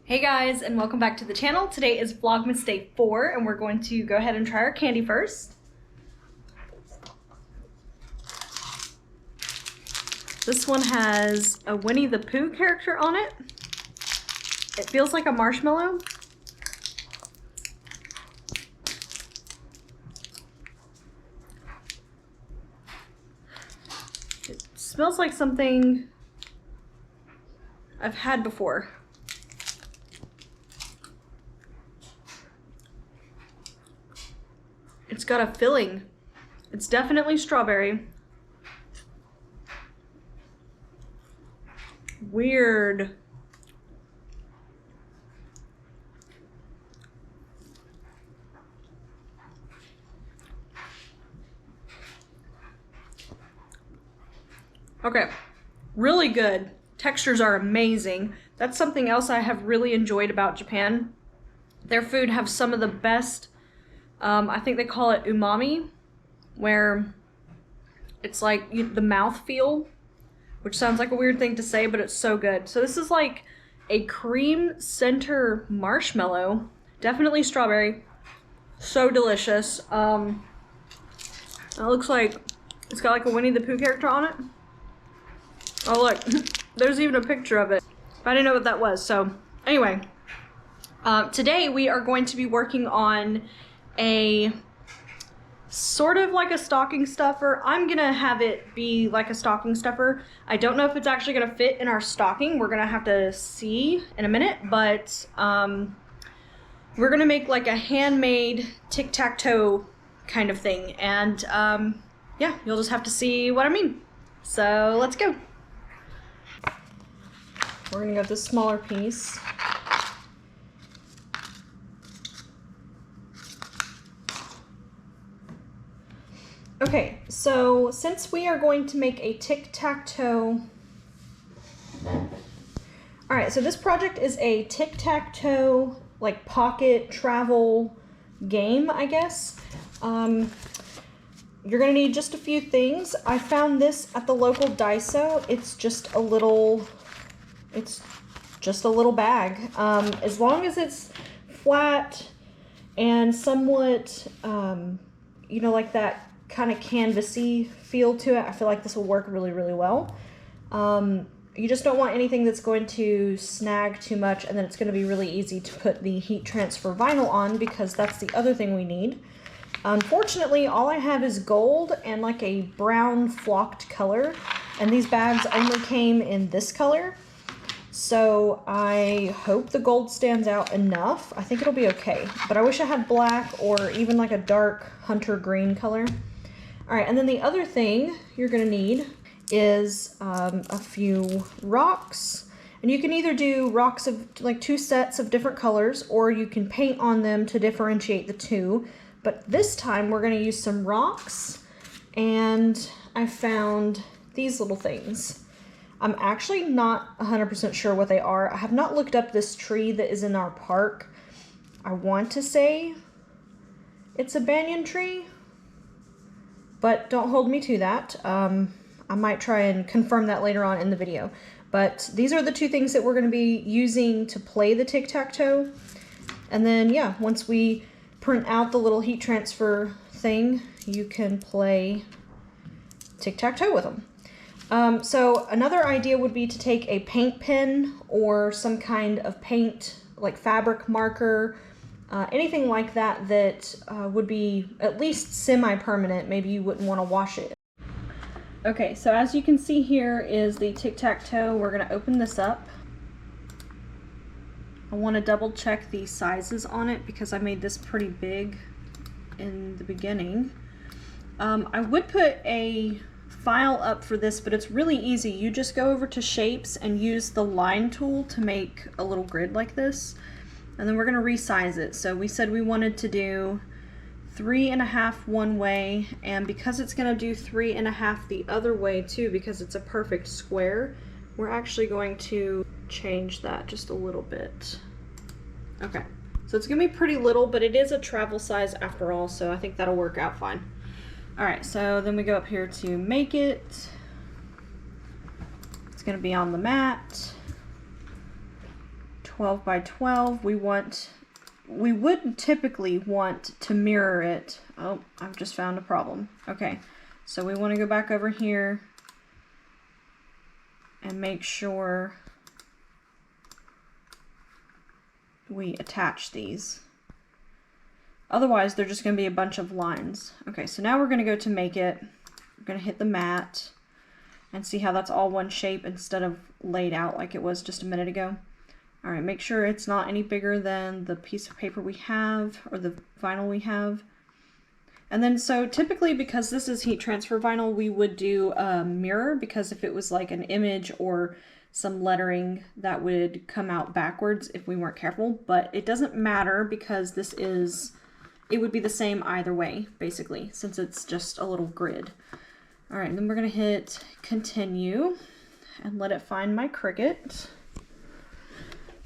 Hey guys, and welcome back to the channel. Today is Vlogmas Day 4, and we're going to go ahead and try our candy first. This one has a Winnie the Pooh character on it. It feels like a marshmallow. It smells like something I've had before. It's got a filling. It's definitely strawberry. Weird. Okay, really good. Textures are amazing. That's something else I have really enjoyed about Japan. Their food have some of the best, I think they call it umami, where it's like the mouth feel, which sounds like a weird thing to say, but it's so good. So this is like a cream center marshmallow, definitely strawberry, so delicious. It looks like it's got like a Winnie the Pooh character on it. Oh look, there's even a picture of it. I didn't know what that was. So anyway, today we are going to be working on a sort of like a stocking stuffer. I'm gonna have it be like a stocking stuffer. I don't know if it's actually gonna fit in our stocking. We're gonna have to see in a minute, but we're gonna make like a handmade tic-tac-toe kind of thing, and yeah, you'll just have to see what I mean. So let's go. We're gonna go with this smaller piece. Okay, so since we are going to make a tic-tac-toe... Alright, so this project is a tic-tac-toe, like, pocket travel game, I guess. You're gonna need just a few things. I found this at the local Daiso. It's just a little bag. As long as it's flat and somewhat, you know, like that kind of canvasy feel to it, I feel like this will work really, really well. You just don't want anything that's going to snag too much, and then it's going to be really easy to put the heat transfer vinyl on, because that's the other thing we need. Unfortunately, all I have is gold and like a brown flocked color, and these bags only came in this color. So I hope the gold stands out enough. I think it'll be okay, but I wish I had black or even like a dark hunter green color. All right, and then the other thing you're gonna need is a few rocks. And you can either do rocks of like 2 sets of different colors, or you can paint on them to differentiate the two. But this time we're gonna use some rocks, and I found these little things. I'm actually not 100% sure what they are. I have not looked up this tree that is in our park. I want to say it's a banyan tree, but don't hold me to that. I might try and confirm that later on in the video. But these are the 2 things that we're going to be using to play the tic-tac-toe. And then, yeah, once we print out the little heat transfer thing, you can play tic-tac-toe with them. So another idea would be to take a paint pen or some kind of paint, like fabric marker, anything like that that would be at least semi-permanent. Maybe you wouldn't want to wash it. Okay, so as you can see, here is the tic-tac-toe. We're going to open this up. I want to double check the sizes on it because I made this pretty big in the beginning. I would put a file up for this, but it's really easy. You just go over to shapes and use the line tool to make a little grid like this, and then we're going to resize it. So we said we wanted to do 3.5 one way, and because it's going to do 3.5 the other way too, because it's a perfect square, we're actually going to change that just a little bit. Okay, so it's going to be pretty little, but it is a travel size after all, so I think that'll work out fine. Alright, so then we go up here to make it. It's going to be on the mat. 12 by 12. We would typically want to mirror it. Oh, I've just found a problem. Okay, so we want to go back over here and make sure we attach these. Otherwise, they're just going to be a bunch of lines. Okay, so now we're going to go to make it. We're going to hit the mat and see how that's all one shape instead of laid out like it was just a minute ago. All right, make sure it's not any bigger than the piece of paper we have or the vinyl we have. And then, so typically, because this is heat transfer vinyl, we would do a mirror, because if it was like an image or some lettering, that would come out backwards if we weren't careful. But it doesn't matter, because this is, it would be the same either way, basically, since it's just a little grid. All right, and then we're gonna hit continue and let it find my Cricut.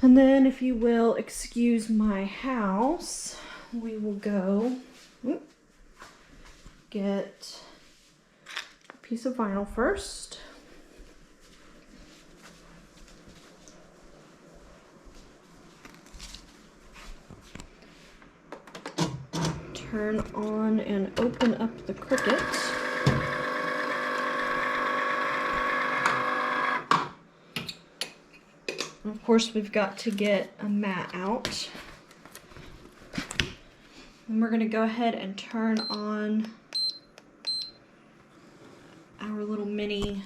And then, if you will excuse my house, we will go get a piece of vinyl first. Turn on and open up the Cricut. And of course, we've got to get a mat out. And we're going to go ahead and turn on our little mini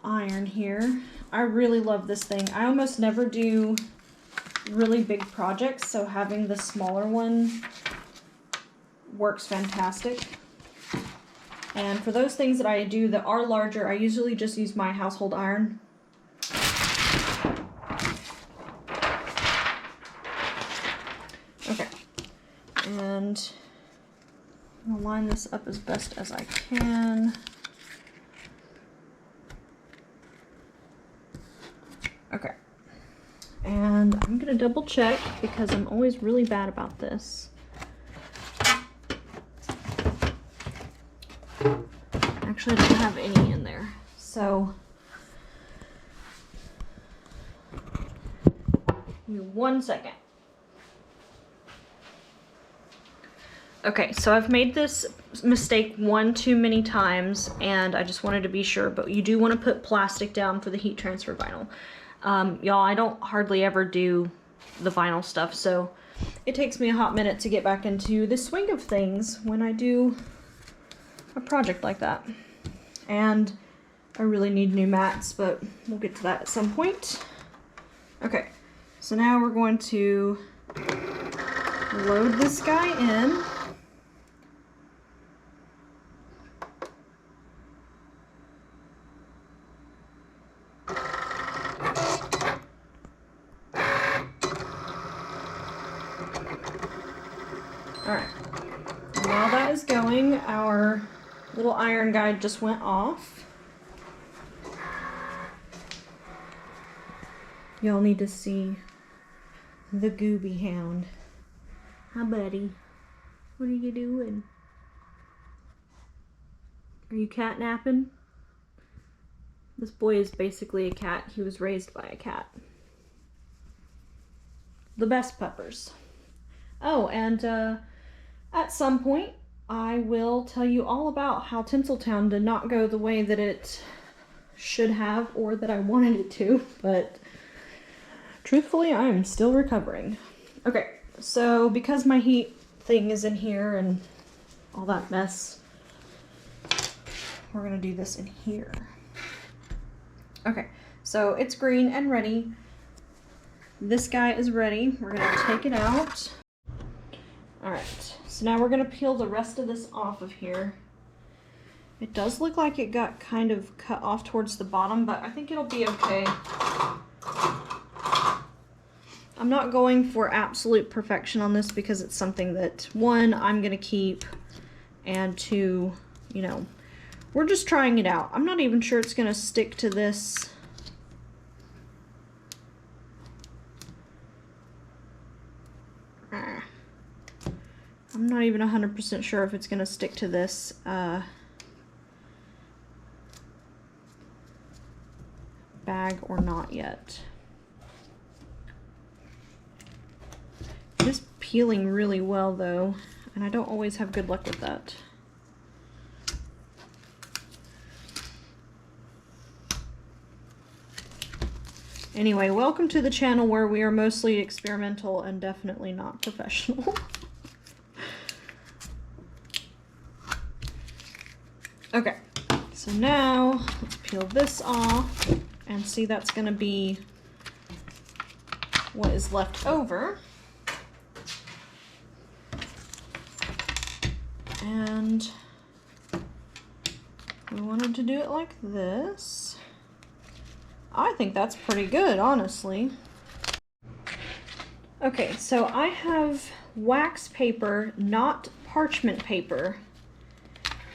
iron here. I really love this thing. I almost never do really big projects, so having the smaller one works fantastic. And for those things that I do that are larger, I usually just use my household iron. Okay, and I'm gonna line this up as best as I can. Okay, and I'm gonna double check, because I'm always really bad about this. Actually, I don't have any in there, so give me 1 second. Okay, so I've made this mistake one too many times, and I just wanted to be sure, but you do want to put plastic down for the heat transfer vinyl. Y'all, I don't hardly ever do the vinyl stuff, so it takes me a hot minute to get back into the swing of things when I do a project like that. And I really need new mats, but we'll get to that at some point. Okay, so now we're going to load this guy in. Alright, while that is going, our little iron guide just went off. Y'all need to see the Gooby Hound. Hi, buddy. What are you doing? Are you catnapping? This boy is basically a cat. He was raised by a cat. The best puppers. Oh, and at some point, I will tell you all about how Tinseltown did not go the way that it should have, or that I wanted it to, but truthfully, I am still recovering. Okay, so because my heat thing is in here and all that mess, we're gonna do this in here. Okay, so it's green and ready. This guy is ready. We're gonna take it out. All right, so now we're gonna peel the rest of this off of here. It does look like it got kind of cut off towards the bottom, but I think it'll be okay. I'm not going for absolute perfection on this, because it's something that, one, I'm gonna keep, and two, you know, we're just trying it out. I'm not even sure it's gonna stick to this. I'm not even 100% sure if it's gonna stick to this, bag or not yet. It is peeling really well though, and I don't always have good luck with that. Anyway, welcome to the channel where we are mostly experimental and definitely not professional. Okay, so now let's peel this off and see that's going to be what is left over. And we wanted to do it like this. I think that's pretty good, honestly. Okay, so I have wax paper, not parchment paper.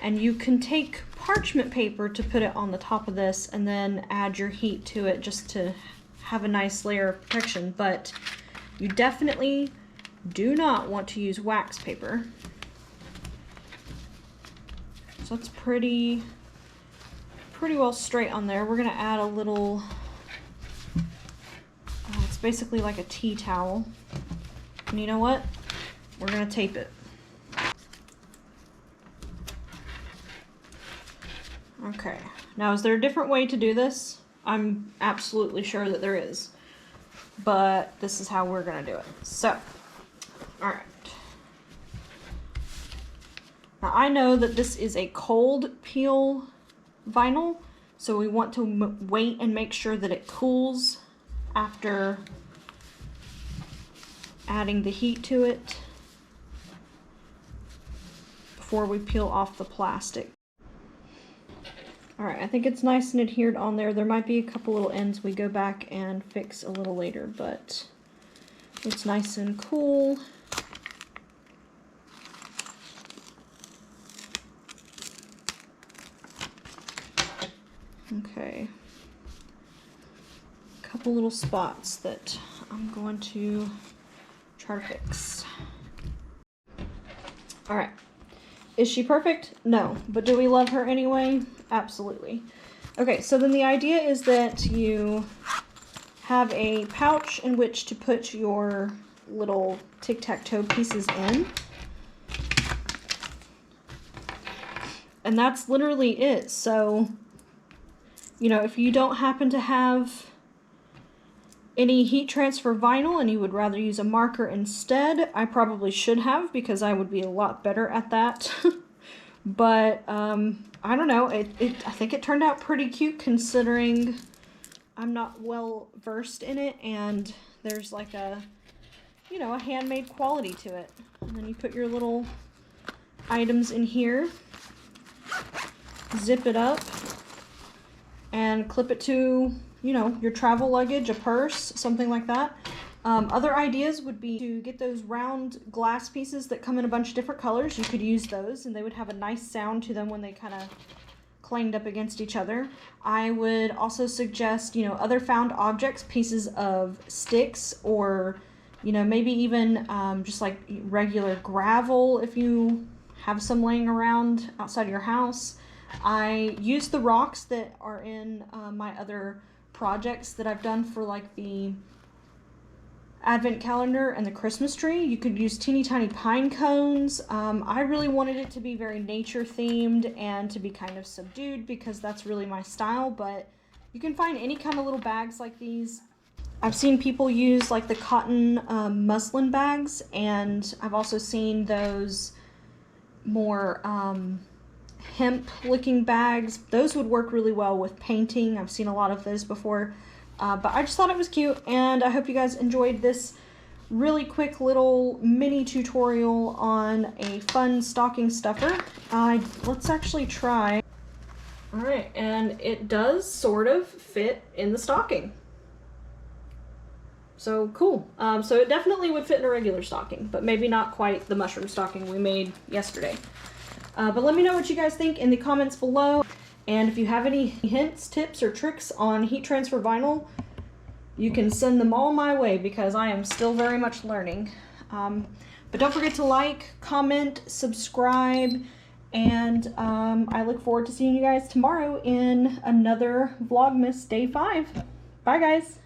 And you can take parchment paper to put it on the top of this and then add your heat to it just to have a nice layer of protection. But you definitely do not want to use wax paper. So it's pretty well straight on there. We're gonna add a little, it's basically like a tea towel. And you know what? We're gonna tape it. Okay, now is there a different way to do this? I'm absolutely sure that there is, but this is how we're gonna do it. So, all right. Now I know that this is a cold peel vinyl, so we want to wait and make sure that it cools after adding the heat to it before we peel off the plastic. All right, I think it's nice and adhered on there. There might be a couple little ends we go back and fix a little later, but it's nice and cool. Okay, a couple little spots that I'm going to try to fix. All right, is she perfect? No, but do we love her anyway? Absolutely. Okay, so then the idea is that you have a pouch in which to put your little tic-tac-toe pieces in. And that's literally it. So, you know, if you don't happen to have any heat transfer vinyl and you would rather use a marker instead, I probably should have, because I would be a lot better at that. But I don't know, I think it turned out pretty cute considering I'm not well versed in it, and there's like a, you know, a handmade quality to it. And then you put your little items in here, zip it up, and clip it to, you know, your travel luggage, a purse, something like that. Other ideas would be to get those round glass pieces that come in a bunch of different colors. You could use those and they would have a nice sound to them when they kind of clanged up against each other. I would also suggest, you know, other found objects, pieces of sticks, or, you know, maybe even just like regular gravel if you have some laying around outside your house. I use the rocks that are in my other projects that I've done for like the Advent calendar and the Christmas tree. You could use teeny tiny pine cones. I really wanted it to be very nature themed and to be kind of subdued because that's really my style, but you can find any kind of little bags like these. I've seen people use like the cotton muslin bags, and I've also seen those more hemp looking bags. Those would work really well with painting. I've seen a lot of those before. But I just thought it was cute, and I hope you guys enjoyed this really quick little mini tutorial on a fun stocking stuffer. Let's actually try. All right, and it does sort of fit in the stocking. So cool. So it definitely would fit in a regular stocking, but maybe not quite the mushroom stocking we made yesterday. But let me know what you guys think in the comments below. And if you have any hints, tips, or tricks on heat transfer vinyl, you can send them all my way because I am still very much learning. But don't forget to like, comment, subscribe, And I look forward to seeing you guys tomorrow in another Vlogmas Day 5. Bye, guys.